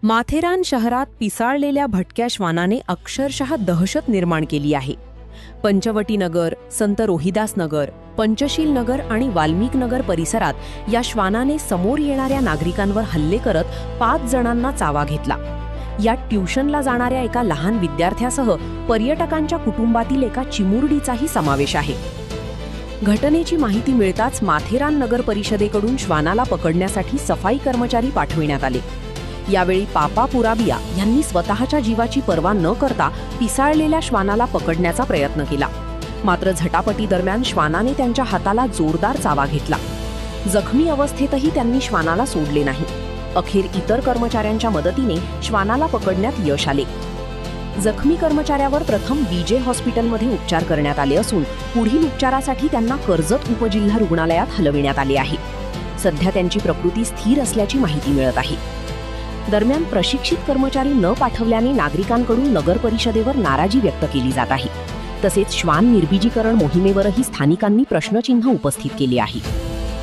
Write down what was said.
माथेरान शहरात पिसाळलेल्या भटक्या श्वानाने अक्षरशः दहशत निर्माण केली आहे. पंचवटी नगर, संत रोहिदास नगर, पंचशील नगर आणि वाल्मिक नगर परिसरात या श्वानाने समोर येणाऱ्या नागरिकांवर हल्ले करत 5 जणांना चावा घेतला. यात ट्युशनला जाणाऱ्या एका लहान विद्यार्थ्यासह पर्यटकांच्या कुटुंबातील एका चिमुरडीचाही समावेश आहे. घटनेची माहिती मिळताच माथेरान नगर परिषदेकडून श्वानाला पकडण्यासाठी सफाई कर्मचारी पाठविण्यात आले. यावेळी पापा पुराबिया यांनी स्वतःच्या जीवाची पर्वा न करता पिसाळलेल्या श्वानाला पकडण्याचा प्रयत्न केला. मात्र झटापटी दरम्यान श्वानाने त्यांच्या हाताला जोरदार चावा घेतला. जखमी अवस्थेतही त्यांनी श्वानाला सोडले नाही. अखेर इतर कर्मचाऱ्यांच्या मदतीने श्वानाला पकडण्यात यश आले. जखमी कर्मचाऱ्यावर प्रथम बीजे हॉस्पिटलमध्ये उपचार करण्यात आले असून पुढील उपचारासाठी त्यांना कर्जत उपजिल्हा रुग्णालयात हलविण्यात आले आहे. सध्या त्यांची प्रकृती स्थिर असल्याची माहिती मिळत आहे. दरम्यान प्रशिक्षित कर्मचारी न पाठवल्याने नागरिकांकडून नगर परिषदेवर नाराजी व्यक्त केली जात आहे. तसेच श्वान निर्बीजीकरण मोहिमेवरही स्थानिकांनी प्रश्नचिन्ह उपस्थित केले आहे.